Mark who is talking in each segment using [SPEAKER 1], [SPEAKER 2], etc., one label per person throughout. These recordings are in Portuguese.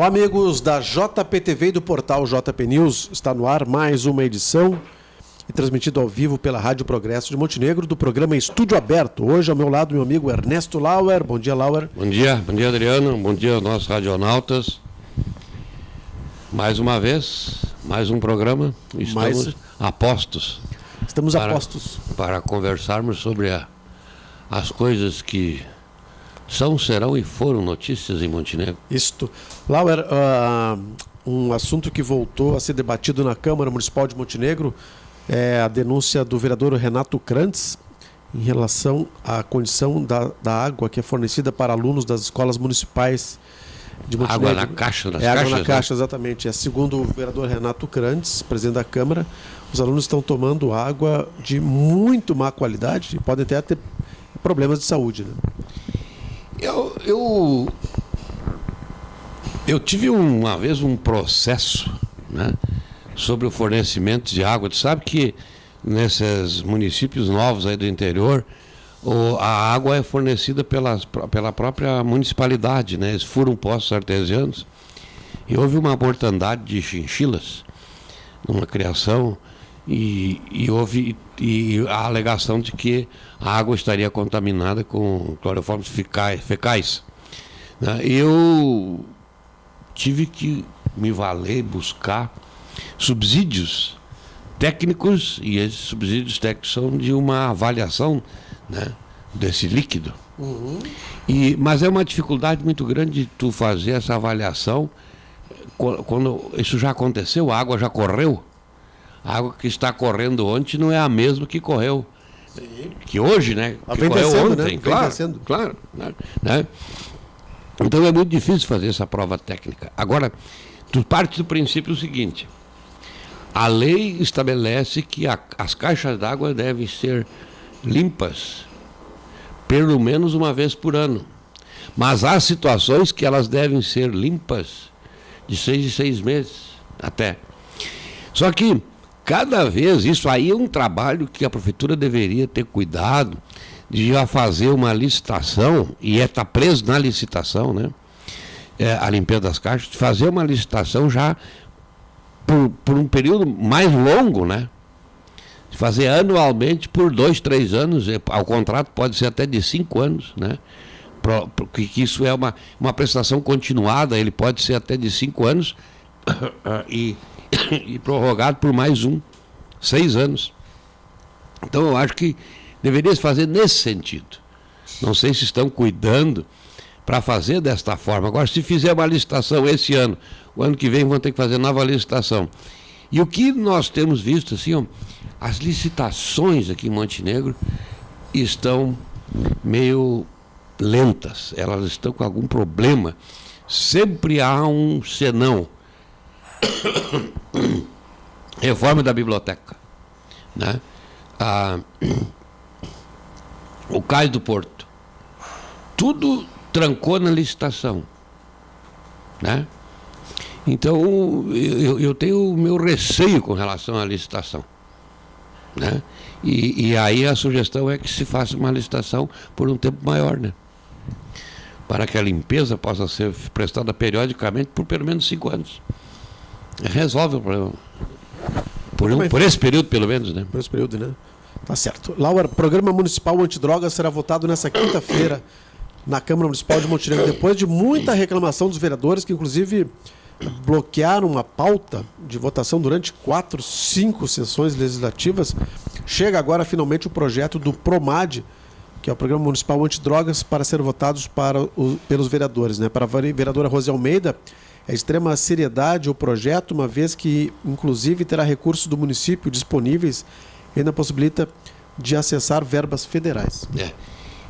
[SPEAKER 1] Olá, amigos da JPTV e do portal JP News. Está no ar mais uma edição e transmitido ao vivo pela Rádio Progresso de Montenegro do programa Estúdio Aberto. Hoje ao meu lado meu amigo Ernesto Lauer. Bom dia, Lauer.
[SPEAKER 2] Bom dia Adriano. Bom dia aos nossos radionautas. Mais uma vez, mais um programa. Estamos apostos.
[SPEAKER 1] Estamos apostos.
[SPEAKER 2] Para conversarmos sobre as coisas que são, serão e foram notícias em Montenegro.
[SPEAKER 1] Isto. Lauer, um assunto que voltou a ser debatido na Câmara Municipal de Montenegro é a denúncia do vereador Renato Krantz em relação à condição da água que é fornecida para alunos das escolas municipais de Montenegro.
[SPEAKER 2] Água na caixa das
[SPEAKER 1] caixas?
[SPEAKER 2] Água
[SPEAKER 1] na caixa, exatamente. Segundo o vereador Renato Krantz, presidente da Câmara, os alunos estão tomando água de muito má qualidade e podem até ter problemas de saúde, né?
[SPEAKER 2] Eu tive uma vez um processo, né, sobre o fornecimento de água. Tu sabe que nesses municípios novos aí do interior, a água é fornecida pela própria municipalidade, né? Eles furam poços artesianos e houve uma mortandade de chinchilas numa criação e houve a alegação de que a água estaria contaminada com cloroformos fecais. Eu tive que me valer, buscar subsídios técnicos, e esses subsídios técnicos são de uma avaliação, né, desse líquido.
[SPEAKER 1] Uhum.
[SPEAKER 2] Mas é uma dificuldade muito grande de tu fazer essa avaliação quando isso já aconteceu, a água já correu. A água que está correndo ontem não é a mesma que correu. Sim. Que hoje, né? Que correu ontem, né? Claro. Né? Então é muito difícil fazer essa prova técnica. Agora, tu parte do princípio seguinte: a lei estabelece que as caixas d'água devem ser limpas pelo menos uma vez por ano. Mas há situações que elas devem ser limpas de 6 em 6 meses até. Só que cada vez, isso aí é um trabalho que a prefeitura deveria ter cuidado de já fazer uma licitação, e está preso na licitação, né? A limpeza das caixas, de fazer uma licitação já por um período mais longo, né? De fazer anualmente por 2, 3 anos, o contrato pode ser até de 5 anos, né? Porque isso é uma prestação continuada, ele pode ser até de 5 anos e prorrogado por mais 6 anos. Então eu acho que deveria se fazer nesse sentido. Não sei se estão cuidando para fazer desta forma. Agora, se fizer uma licitação esse ano, o ano que vem vão ter que fazer nova licitação. E o que nós temos visto, assim, ó, as licitações aqui em Montenegro estão meio lentas, elas estão com algum problema. Sempre há um senão. Reforma da biblioteca, né? O Cais do Porto, tudo trancou na licitação, né? Então eu tenho o meu receio com relação à licitação, né? E aí a sugestão é que se faça uma licitação por um tempo maior, né? Para que a limpeza possa ser prestada periodicamente por pelo menos 5 anos. Resolve o problema. Por esse período, pelo menos, né?
[SPEAKER 1] Por esse período, né? Tá certo. Laura, programa municipal antidrogas será votado nessa quinta-feira na Câmara Municipal de Montenegro, depois de muita reclamação dos vereadores, que inclusive bloquearam uma pauta de votação durante 4, 5 sessões legislativas. Chega agora finalmente o projeto do PROMAD, que é o Programa Municipal Antidrogas, para ser votados pelos vereadores, né? Para a vereadora Rose Almeida, é extrema seriedade o projeto, uma vez que, inclusive, terá recursos do município disponíveis e ainda possibilita de acessar verbas federais.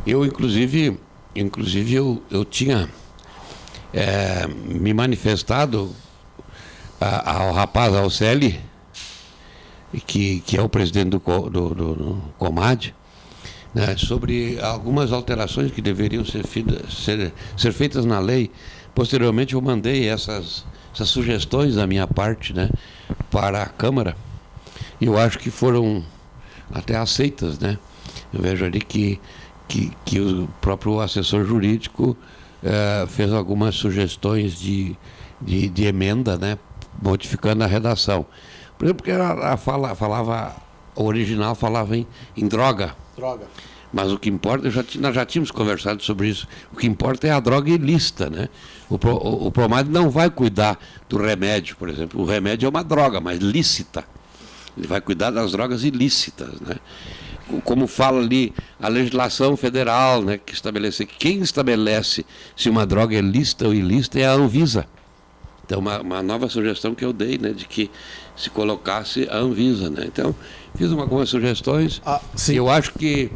[SPEAKER 2] Eu, inclusive eu tinha me manifestado ao rapaz Alceli, que é o presidente do Comad, né, sobre algumas alterações que deveriam ser feitas na lei. Posteriormente eu mandei essas sugestões da minha parte, né, para a Câmara, e eu acho que foram até aceitas, né? Eu vejo ali que o próprio assessor jurídico fez algumas sugestões de de emenda, né, modificando a redação. Por exemplo, porque o original falava em droga.
[SPEAKER 1] Droga.
[SPEAKER 2] Mas o que importa, nós já tínhamos conversado sobre isso, o que importa é a droga ilícita, né? O PROMAD não vai cuidar do remédio, por exemplo. O remédio é uma droga, mas lícita. Ele vai cuidar das drogas ilícitas, né? Como fala ali a legislação federal, né, quem estabelece se uma droga é lícita ou ilícita é a Anvisa. Então, uma nova sugestão que eu dei, né, de que se colocasse a Anvisa, né? Então, fiz algumas sugestões. Eu acho que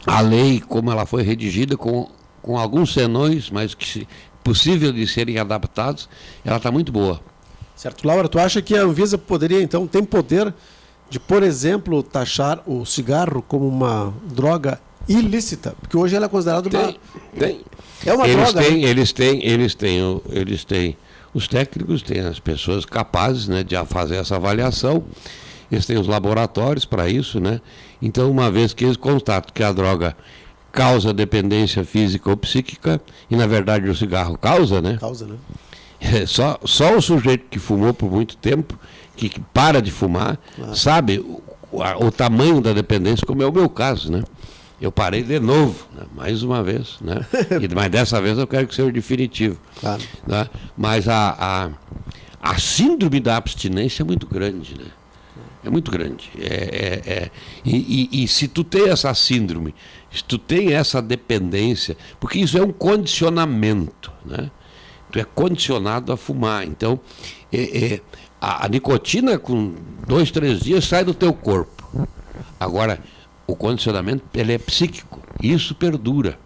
[SPEAKER 2] a lei, como ela foi redigida, com alguns senões, mas que possível de serem adaptados, ela está muito boa.
[SPEAKER 1] Certo. Laura, tu acha que a Anvisa poderia, então, tem poder de, por exemplo, taxar o cigarro como uma droga ilícita? Porque hoje ela é considerada uma...
[SPEAKER 2] Tem.
[SPEAKER 1] É uma droga.
[SPEAKER 2] Eles têm os técnicos, têm as pessoas capazes, né, de fazer essa avaliação. Eles têm os laboratórios para isso, né? Então, uma vez que eles constatam que a droga causa dependência física ou psíquica, e na verdade o cigarro causa, né?
[SPEAKER 1] Causa, né?
[SPEAKER 2] Só o sujeito que fumou por muito tempo, que para de fumar, sabe o tamanho da dependência, como é o meu caso, né? Eu parei de novo, né? Mais uma vez, né? Mas dessa vez eu quero que seja definitivo.
[SPEAKER 1] Claro.
[SPEAKER 2] Né? Mas a síndrome da abstinência é muito grande, né? É muito grande. E se tu tem essa síndrome, se tu tem essa dependência, porque isso é um condicionamento, né? Tu é condicionado a fumar. Então, a nicotina, com 2, 3 dias, sai do teu corpo. Agora, o condicionamento, ele é psíquico. Isso perdura.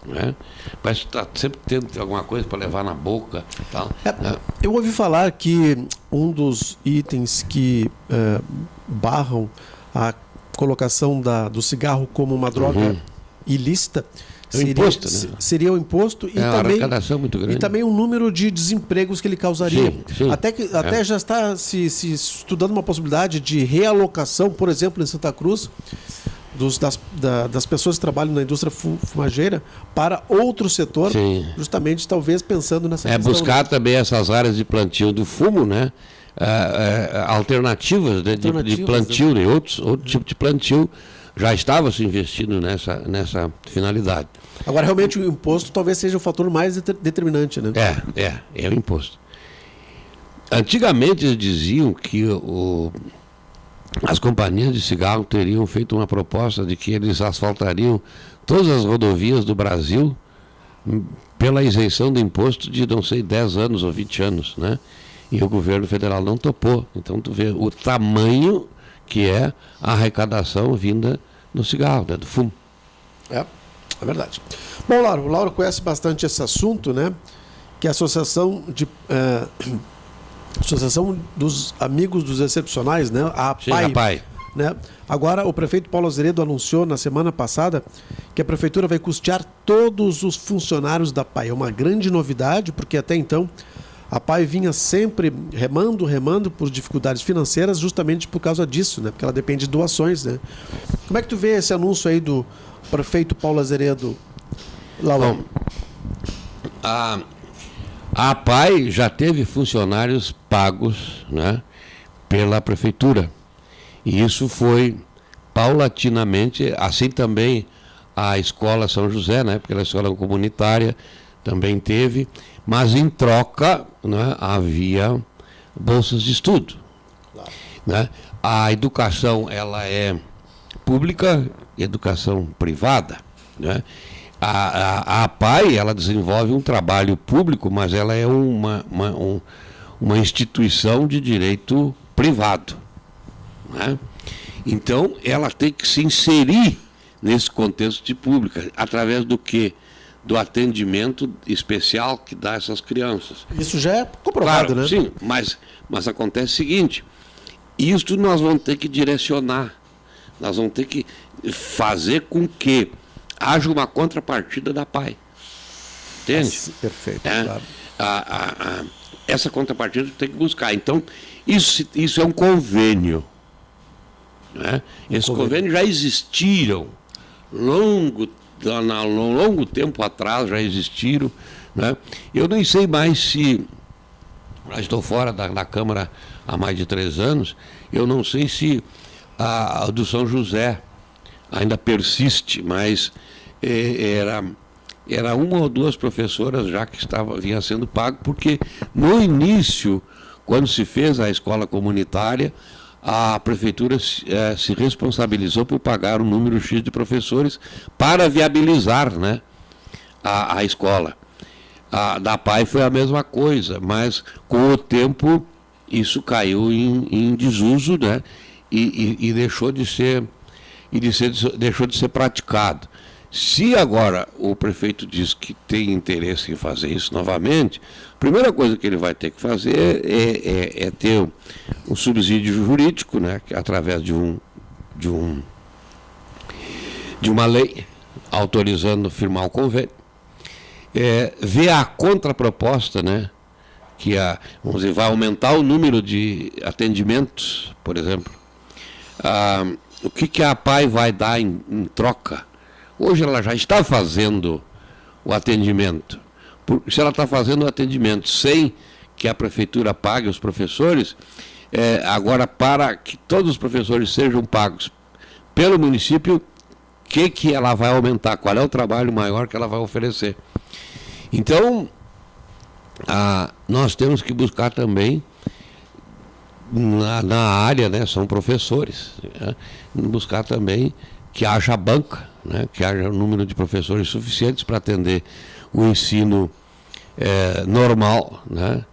[SPEAKER 2] Né? Parece que está sempre tendo alguma coisa para levar na boca. Tal, né?
[SPEAKER 1] Eu ouvi falar que um dos itens que barram a colocação do cigarro como uma droga ilícita seria o imposto e também,
[SPEAKER 2] arrecadação muito grande.
[SPEAKER 1] E também o número de desempregos que ele causaria.
[SPEAKER 2] Sim.
[SPEAKER 1] Até já está se estudando uma possibilidade de realocação, por exemplo, em Santa Cruz, das pessoas que trabalham na indústria fumageira para outro setor, justamente talvez pensando nessa questão.
[SPEAKER 2] Buscar também essas áreas de plantio do fumo, né? Alternativas, né? de plantio, né? Outro tipo de plantio. Já estava se investindo nessa finalidade.
[SPEAKER 1] Agora, realmente, o imposto talvez seja o fator mais determinante, né?
[SPEAKER 2] É o imposto. Antigamente eles diziam que as companhias de cigarro teriam feito uma proposta de que eles asfaltariam todas as rodovias do Brasil pela isenção do imposto de, não sei, 10 anos ou 20 anos, né? E o governo federal não topou. Então, tu vê o tamanho que é a arrecadação vinda do cigarro, né, do fumo.
[SPEAKER 1] É verdade. Bom, o Lauro conhece bastante esse assunto, né? Que é a Associação dos Amigos dos Excepcionais, né? A APAI. Né? Agora, o prefeito Paulo Azeredo anunciou na semana passada que a prefeitura vai custear todos os funcionários da APAI. É uma grande novidade, porque até então a APAI vinha sempre remando por dificuldades financeiras, justamente por causa disso, né? Porque ela depende de doações, né? Como é que tu vê esse anúncio aí do prefeito Paulo Azeredo, Laura?
[SPEAKER 2] Bom, a APAI já teve funcionários pagos, né, pela prefeitura. E isso foi paulatinamente, assim também a Escola São José, né, porque a escola comunitária também teve, mas em troca, né, havia bolsas de estudo. Claro. Né? A educação, ela é pública e educação privada. Né? A APAI, ela desenvolve um trabalho público, mas ela é uma instituição de direito privado. Né? Então, ela tem que se inserir nesse contexto de pública, através do quê? Do atendimento especial que dá a essas crianças.
[SPEAKER 1] Isso já é comprovado,
[SPEAKER 2] claro,
[SPEAKER 1] né?
[SPEAKER 2] Sim, mas acontece o seguinte, isso nós vamos ter que direcionar, nós vamos ter que fazer com que haja uma contrapartida da APAI. Entende?
[SPEAKER 1] Perfeito, claro.
[SPEAKER 2] Essa contrapartida tem que buscar. Então, isso é um convênio. Né? Esses convênios já existiram longo tempo atrás, já existiram. Né? Eu nem sei mais se estou fora da Câmara há mais de 3 anos, eu não sei se a do São José ainda persiste, mas era uma ou duas professoras já que vinha sendo pago, porque no início, quando se fez a escola comunitária, a prefeitura se responsabilizou por pagar um número X de professores para viabilizar, né, a escola. Da PAI foi a mesma coisa, mas com o tempo isso caiu em desuso, né, e deixou de ser praticado. Se agora o prefeito diz que tem interesse em fazer isso novamente, a primeira coisa que ele vai ter que fazer é ter um subsídio jurídico, né, através de uma lei autorizando firmar o convênio, ver a contraproposta, né, que vamos dizer, vai aumentar o número de atendimentos, por exemplo. O que a PAI vai dar em troca? Hoje ela já está fazendo o atendimento. Se ela está fazendo o atendimento sem que a prefeitura pague os professores, agora para que todos os professores sejam pagos pelo município, o que ela vai aumentar? Qual é o trabalho maior que ela vai oferecer? Então, nós temos que buscar também, na área, né, são professores, né, buscar também que haja banca, né, que haja um número de professores suficientes para atender o ensino normal, né,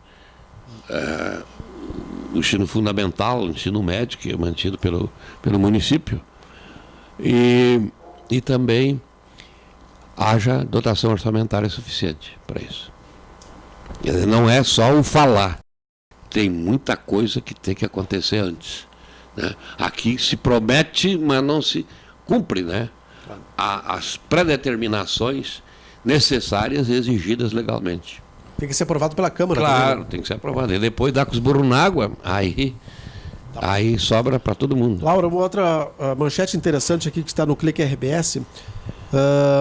[SPEAKER 2] o ensino fundamental, o ensino médio, que é mantido pelo município, e também haja dotação orçamentária suficiente para isso. Quer dizer, não é só o falar, tem muita coisa que tem que acontecer antes, né? Aqui se promete, mas não se cumpre, né, as pré-determinações necessárias e exigidas legalmente.
[SPEAKER 1] Tem que ser aprovado pela Câmara.
[SPEAKER 2] Claro,
[SPEAKER 1] também, né?
[SPEAKER 2] Tem que ser aprovado. E depois dá com os burros na água, aí sobra para todo mundo.
[SPEAKER 1] Laura, uma outra manchete interessante aqui que está no Clique RBS.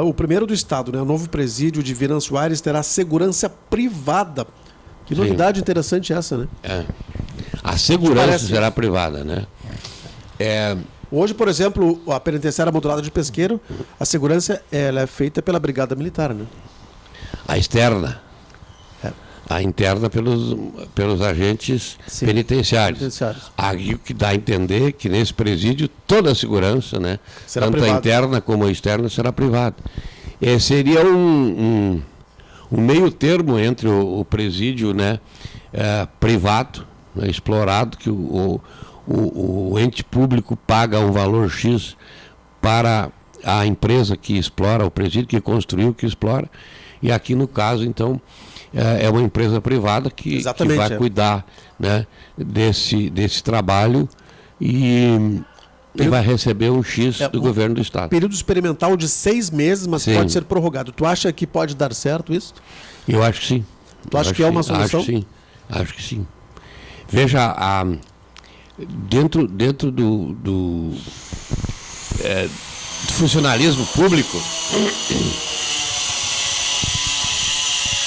[SPEAKER 1] O primeiro do estado, né? O novo presídio de Venâncio Aires terá segurança privada. Que novidade interessante essa, né?
[SPEAKER 2] A segurança será privada, né?
[SPEAKER 1] Hoje, por exemplo, a penitenciária modulada de Pesqueiro, a segurança ela é feita pela Brigada Militar, né?
[SPEAKER 2] A externa. A interna pelos agentes penitenciários. Aí o que dá a entender que nesse presídio toda a segurança, né, será tanto privada. A interna como a externa, será privada. Seria um meio termo entre o presídio, né, privado, né, explorado, que o ente público paga um valor X para a empresa que explora o presídio, que construiu, que explora, e aqui no caso, então, é uma empresa privada que vai cuidar, né, desse trabalho e vai receber um X do governo do estado.
[SPEAKER 1] Período experimental de 6 meses, mas pode ser prorrogado. Tu acha que pode dar certo isso?
[SPEAKER 2] Eu acho que sim.
[SPEAKER 1] Tu acha que é uma solução?
[SPEAKER 2] Acho que sim. Veja, dentro do funcionalismo público,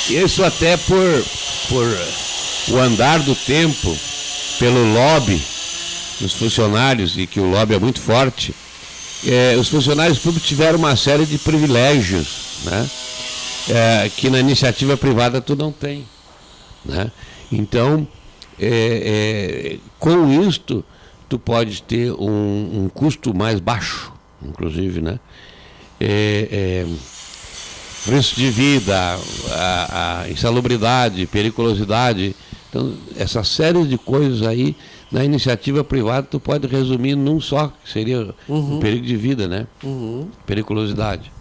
[SPEAKER 2] isso até por o andar do tempo, pelo lobby dos funcionários, e que o lobby é muito forte, os funcionários públicos tiveram uma série de privilégios, né, que na iniciativa privada tu não tem, né? Então, com isto, tu pode ter um custo mais baixo, inclusive, né? Preço de vida, a insalubridade, periculosidade. Então, essa série de coisas aí, na iniciativa privada, tu pode resumir num só, que seria o perigo de vida, né? Periculosidade.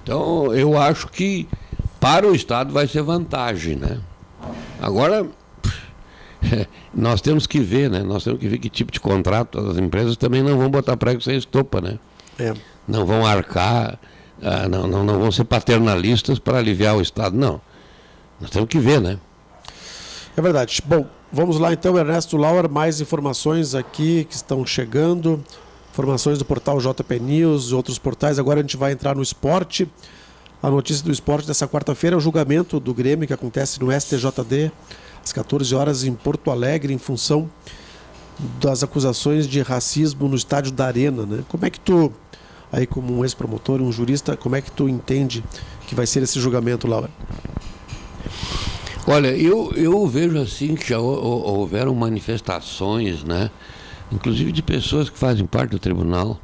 [SPEAKER 2] Então, eu acho que para o Estado vai ser vantagem, né? Agora, nós temos que ver, né? Nós temos que ver que tipo de contrato. As empresas também não vão botar prego sem estopa, né? Não vão arcar... não vão ser paternalistas para aliviar o Estado, não. Nós temos que ver, né?
[SPEAKER 1] É verdade. Bom, vamos lá então, Ernesto Lauer, mais informações aqui que estão chegando, informações do portal JP News, outros portais. Agora a gente vai entrar no esporte. A notícia do esporte dessa quarta-feira é o julgamento do Grêmio, que acontece no STJD, às 14 horas em Porto Alegre, em função das acusações de racismo no estádio da Arena, né? Como é que tu, aí como um ex-promotor, um jurista, como é que tu entende que vai ser esse julgamento, Laura?
[SPEAKER 2] Olha, eu vejo assim que já houveram manifestações, né? Inclusive de pessoas que fazem parte do tribunal,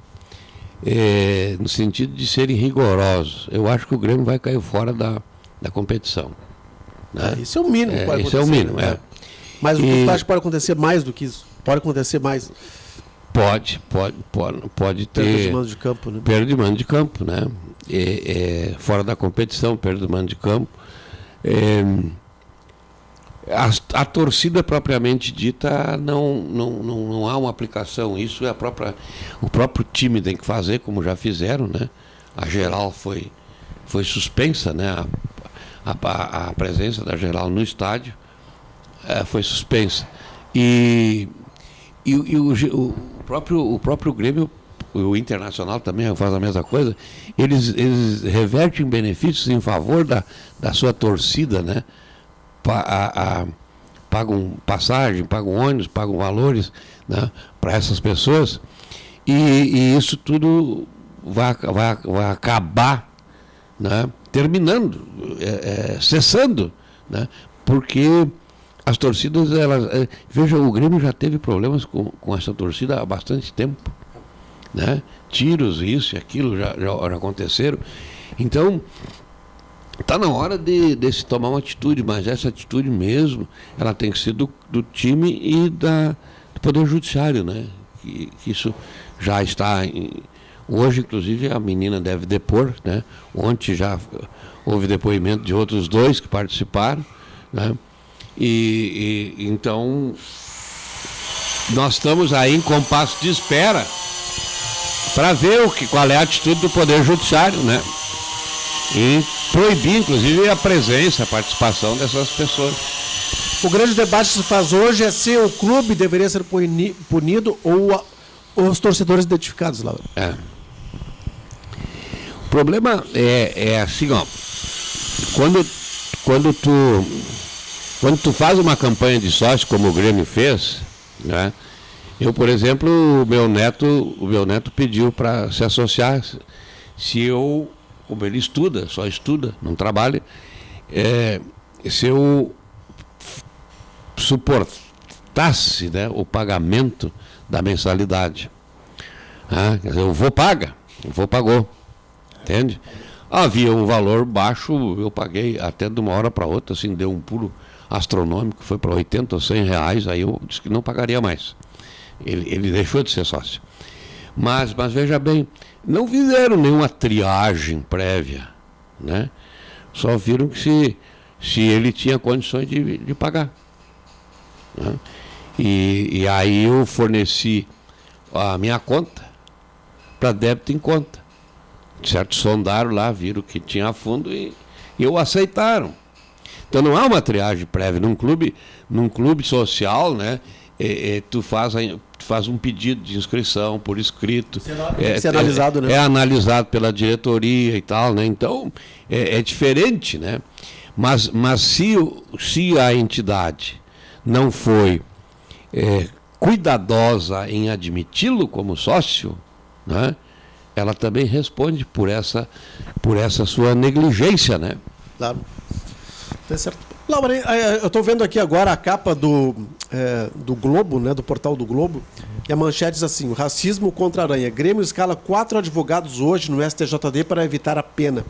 [SPEAKER 2] no sentido de serem rigorosos. Eu acho que o Grêmio vai cair fora da competição. Né?
[SPEAKER 1] Isso é o mínimo que pode acontecer.
[SPEAKER 2] Isso é o mínimo,
[SPEAKER 1] né? Mas o que tu acha que pode acontecer mais do que isso? Pode acontecer mais.
[SPEAKER 2] Pode ter.
[SPEAKER 1] Perda de mando de campo, né?
[SPEAKER 2] Perda de mando de campo, né? Fora da competição, perda de mando de campo. A torcida propriamente dita não há uma aplicação. Isso é o próprio time tem que fazer, como já fizeram, né? A geral foi suspensa, né? A presença da geral no estádio foi suspensa. E o próprio Grêmio, o Internacional também faz a mesma coisa, eles revertem benefícios em favor da sua torcida, né? Pagam passagem, pagam ônibus, pagam valores, né, para essas pessoas, e isso tudo vai acabar, né, terminando, cessando, né, porque as torcidas, veja, o Grêmio já teve problemas com essa torcida há bastante tempo, né? Tiros, isso e aquilo já aconteceram. Então, está na hora de se tomar uma atitude, mas essa atitude mesmo, ela tem que ser do time e do Poder Judiciário, né? Que isso já está... Hoje, inclusive, a menina deve depor, né? Ontem já houve depoimento de outros 2 que participaram, né? Então, nós estamos aí em compasso de espera para ver qual é a atitude do Poder Judiciário, né? E proibir, inclusive, a presença, a participação dessas pessoas.
[SPEAKER 1] O grande debate que se faz hoje é se o clube deveria ser punido ou os torcedores identificados, Laura.
[SPEAKER 2] O problema é assim, ó, quando tu faz uma campanha de sócio, como o Grêmio fez, né? Eu, por exemplo, o meu neto pediu para se associar, como ele só estuda, não trabalha, se eu suportasse, né, o pagamento da mensalidade. Quer dizer, o vô pagou, entende? Havia um valor baixo, eu paguei até de uma hora para outra, assim, deu um pulo astronômico, foi para 80 ou 100 reais, aí eu disse que não pagaria mais. Ele deixou de ser sócio. Mas veja bem, não fizeram nenhuma triagem prévia, né? Só viram que se ele tinha condições de pagar, né? E aí eu forneci a minha conta para débito em conta. Certo, sondaram lá, viram que tinha fundo e eu aceitaram. Então não há uma triagem prévia. Num clube social, né? Tu faz um pedido de inscrição por escrito.
[SPEAKER 1] Ser analisado, né?
[SPEAKER 2] É analisado pela diretoria e tal, né? Então, é diferente, né? Mas se a entidade não foi cuidadosa em admiti-lo como sócio, né? Ela também responde por essa sua negligência, né?
[SPEAKER 1] Claro. Tá certo. Laura, eu estou vendo aqui agora a capa do Globo, né, do portal do Globo, e a manchete diz assim: o racismo contra a aranha. Grêmio escala 4 advogados hoje no STJD para evitar a pena.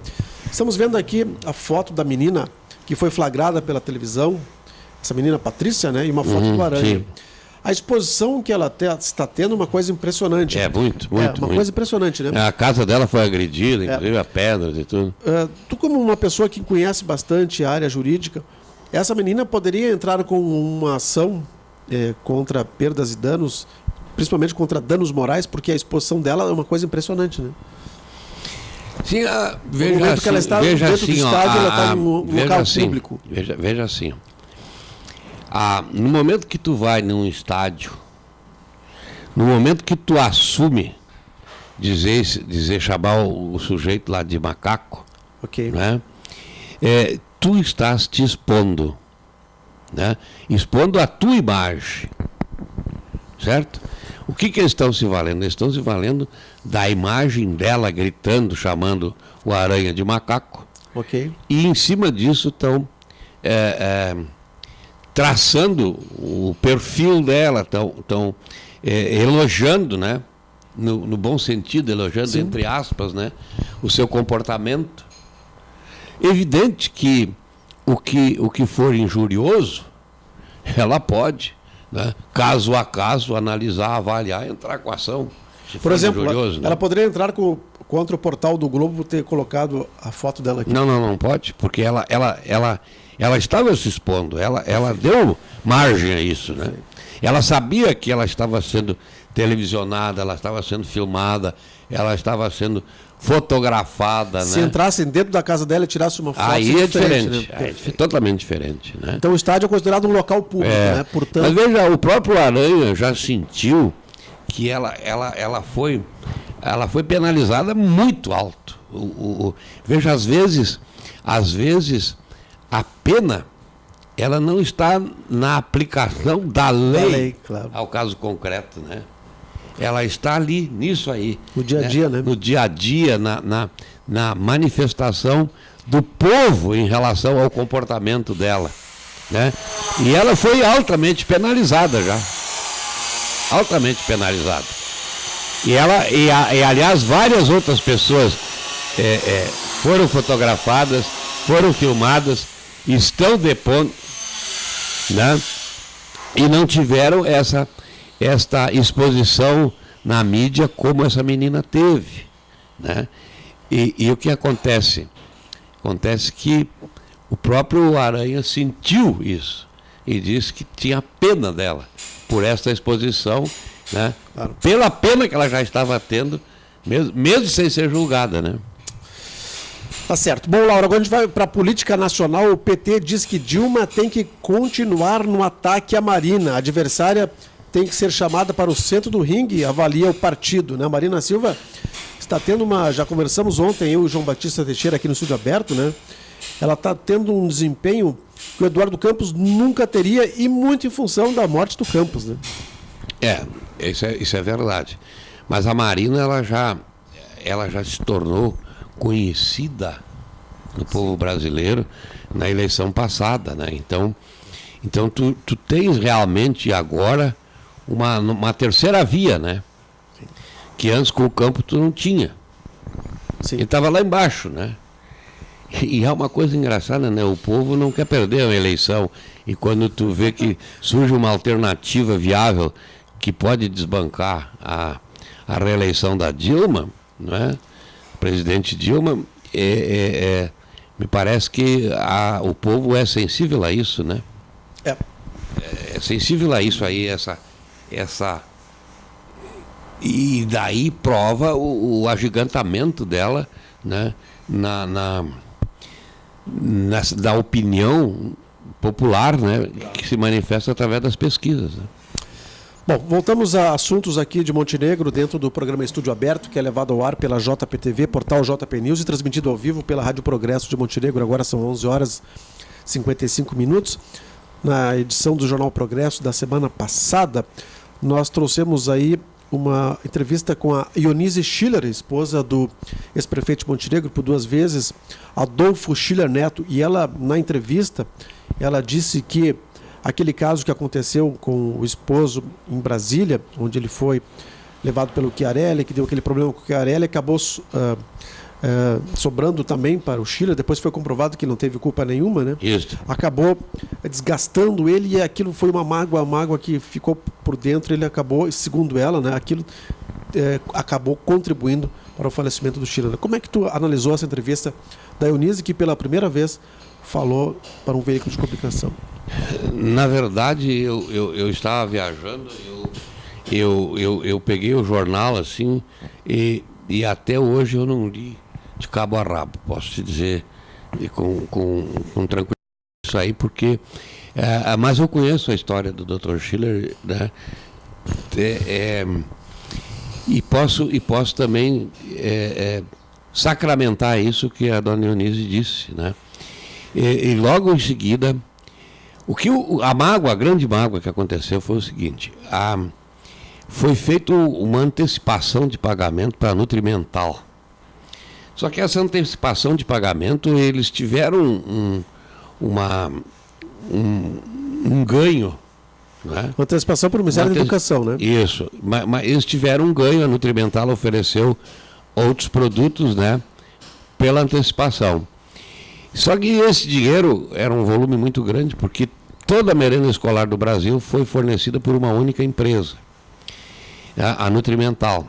[SPEAKER 1] Estamos vendo aqui a foto da menina que foi flagrada pela televisão, essa menina Patrícia, né, e uma foto do aranha. Sim. A exposição que ela está tendo é uma coisa impressionante.
[SPEAKER 2] Muito.
[SPEAKER 1] Coisa impressionante, né?
[SPEAKER 2] A casa dela foi agredida, inclusive a pedras e tudo.
[SPEAKER 1] Tu, como uma pessoa que conhece bastante a área jurídica, essa menina poderia entrar com uma ação contra perdas e danos, principalmente contra danos morais, porque a exposição dela é uma coisa impressionante, né?
[SPEAKER 2] Sim, veja assim, que ela está dentro do estádio, ela está em um local público. Veja assim. No momento que tu vai num estádio, no momento que tu assume chamar o sujeito lá de macaco,
[SPEAKER 1] okay,
[SPEAKER 2] né? Tu estás te expondo, né? Expondo a tua imagem, certo? O que eles estão se valendo? Eles estão se valendo da imagem dela gritando, chamando o Aranha de macaco.
[SPEAKER 1] Ok.
[SPEAKER 2] E em cima disso estão traçando o perfil dela, estão elogiando, né? No bom sentido, elogiando, sim, entre aspas, né? O seu comportamento. Evidente que o que for injurioso, ela pode, né, caso a caso, analisar, avaliar, entrar com ação.
[SPEAKER 1] Por exemplo, ela poderia entrar contra o portal do Globo por ter colocado a foto dela aqui.
[SPEAKER 2] Não pode, porque ela estava se expondo, ela deu margem a isso, né? Ela sabia que ela estava sendo televisionada, ela estava sendo filmada, ela estava sendo fotografada.
[SPEAKER 1] Se entrassem dentro da casa dela e tirasse uma foto,
[SPEAKER 2] aí é diferente, né? É totalmente diferente, né?
[SPEAKER 1] Então o estádio é considerado um local público, né? Portanto...
[SPEAKER 2] Mas veja, o próprio Aranha já sentiu que ela foi penalizada muito alto. Veja, às vezes a pena ela não está na aplicação da lei,
[SPEAKER 1] claro,
[SPEAKER 2] ao caso concreto, né? Ela está ali, nisso aí.
[SPEAKER 1] No dia a dia, né?
[SPEAKER 2] No dia a dia, na manifestação do povo em relação ao comportamento dela, né? E ela foi altamente penalizada já. Altamente penalizada. E aliás, várias outras pessoas foram fotografadas, foram filmadas, estão depondo, né? E não tiveram esta exposição na mídia como essa menina teve, né? E o que acontece? Acontece que o próprio Aranha sentiu isso e disse que tinha pena dela por esta exposição, né?
[SPEAKER 1] Claro.
[SPEAKER 2] Pela pena que ela já estava tendo, mesmo sem ser julgada, né?
[SPEAKER 1] Tá certo. Bom, Laura, agora a gente vai para a política nacional. O PT diz que Dilma tem que continuar no ataque à Marina. A adversária tem que ser chamada para o centro do ringue e avalia o partido, né? A Marina Silva está tendo já conversamos ontem, eu e o João Batista Teixeira aqui no Estúdio Aberto, né? Ela está tendo um desempenho que o Eduardo Campos nunca teria e muito em função da morte do Campos, né?
[SPEAKER 2] Isso é verdade. Mas a Marina, ela já se tornou conhecida no povo brasileiro na eleição passada, né? Então tu tens realmente agora uma terceira via, né? Sim. Que antes com o Campo tu não tinha. Sim. Ele estava lá embaixo, né? E é uma coisa engraçada, né? O povo não quer perder a eleição. E quando tu vê que surge uma alternativa viável que pode desbancar a reeleição da Dilma, não é? O presidente Dilma, me parece que o povo é sensível a isso, né? É sensível a isso aí, e daí prova o agigantamento dela, né? Da opinião popular, né? Que se manifesta através das pesquisas, né?
[SPEAKER 1] Bom, voltamos a assuntos aqui de Montenegro, dentro do programa Estúdio Aberto, que é levado ao ar pela JPTV, portal JP News, e transmitido ao vivo pela Rádio Progresso de Montenegro. Agora são 11 horas e 55 minutos. Na edição do Jornal Progresso da semana passada, nós trouxemos aí uma entrevista com a Ionise Schiller, esposa do ex-prefeito de Montenegro por 2 vezes, Adolfo Schiller Neto, e ela, na entrevista, ela disse que aquele caso que aconteceu com o esposo em Brasília, onde ele foi levado pelo Chiarelli, que deu aquele problema com o Chiarelli, acabou sobrando também para o Schiller, depois foi comprovado que não teve culpa nenhuma, né?
[SPEAKER 2] Isso.
[SPEAKER 1] Acabou desgastando ele e aquilo foi uma mágoa que ficou por dentro, ele acabou, segundo ela, né, aquilo acabou contribuindo para o falecimento do Schiller. Como é que tu analisou essa entrevista da Ionise, que pela primeira vez falou para um veículo de comunicação?
[SPEAKER 2] Na verdade, eu estava viajando, eu peguei o jornal assim e até hoje eu não li de cabo a rabo, posso te dizer com tranquilidade isso aí, porque mas eu conheço a história do Dr. Schiller, né? E posso também sacramentar isso que a dona Ionise disse, né? E logo em seguida A grande mágoa que aconteceu foi o seguinte: foi feita uma antecipação de pagamento para a Nutrimental. Só que essa antecipação de pagamento, eles tiveram um ganho. Né?
[SPEAKER 1] Antecipação para o Ministério da Educação, né?
[SPEAKER 2] Isso, mas eles tiveram um ganho, a Nutrimental ofereceu outros produtos, né, pela antecipação. Só que esse dinheiro era um volume muito grande, porque toda a merenda escolar do Brasil foi fornecida por uma única empresa, a Nutrimental.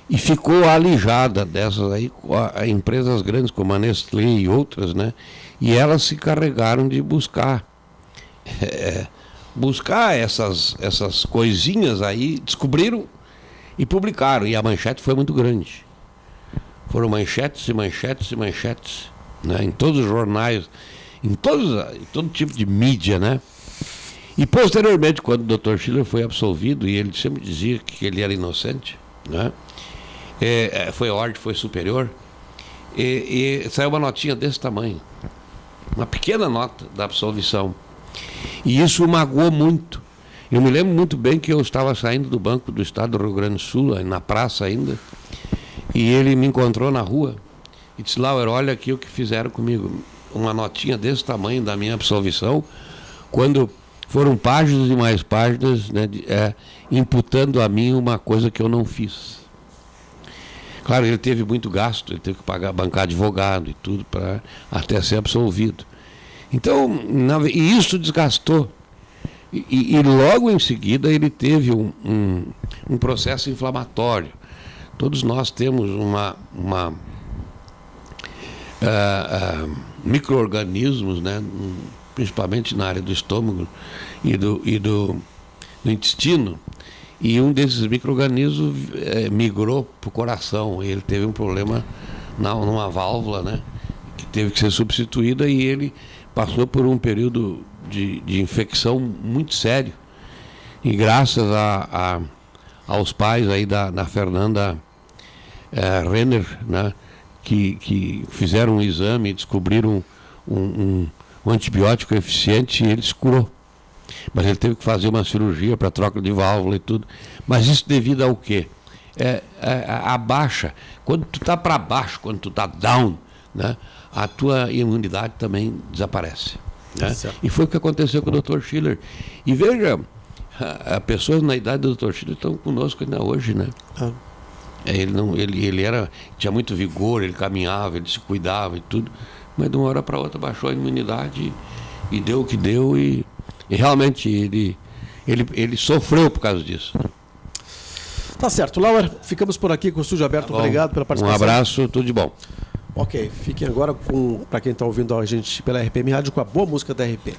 [SPEAKER 2] E ficou alijada dessas aí, a empresas grandes como a Nestlé e outras, né? E elas se carregaram de buscar essas coisinhas aí, descobriram e publicaram. E a manchete foi muito grande. Foram manchetes e manchetes e manchetes, né? Em todos os jornais, em todo tipo de mídia, né? E posteriormente, quando o Dr. Schiller foi absolvido, e ele sempre dizia que ele era inocente, né? Foi ordem, foi superior, e saiu uma notinha desse tamanho, uma pequena nota da absolvição, e isso o magoou muito. Eu me lembro muito bem que eu estava saindo do Banco do Estado do Rio Grande do Sul, na praça ainda, e ele me encontrou na rua e disse: Lauer, olha aqui o que fizeram comigo, uma notinha desse tamanho da minha absolvição, quando foram páginas e mais páginas, né, imputando a mim uma coisa que eu não fiz. Claro, ele teve muito gasto, ele teve que bancar advogado e tudo para até ser absolvido. Então, e isso desgastou. E logo em seguida ele teve um processo inflamatório. Todos nós temos micro-organismos, né, principalmente na área do estômago e do intestino. E um desses micro-organismos migrou para o coração. Ele teve um problema numa válvula, né, que teve que ser substituída, e ele passou por um período de infecção muito sério. E graças aos pais aí da Fernanda Renner, né, que fizeram um exame e descobriram um antibiótico eficiente, e ele se curou. Mas ele teve que fazer uma cirurgia para troca de válvula e tudo. Mas isso devido ao quê? A baixa. Quando tu está para baixo, quando tu está down, né, a tua imunidade também desaparece. Né? E foi o que aconteceu com o Dr. Schiller. E veja, pessoas na idade do Dr. Schiller estão conosco ainda hoje, né? Ele tinha muito vigor, ele caminhava, ele se cuidava e tudo, mas de uma hora para outra baixou a imunidade e deu o que deu, e realmente ele sofreu por causa disso.
[SPEAKER 1] Tá certo. Lauer, ficamos por aqui com o estúdio aberto. Tá, obrigado pela participação.
[SPEAKER 2] Um abraço, tudo de bom.
[SPEAKER 1] Ok, fiquem agora para quem está ouvindo a gente pela RPM Rádio, com a boa música da RPM.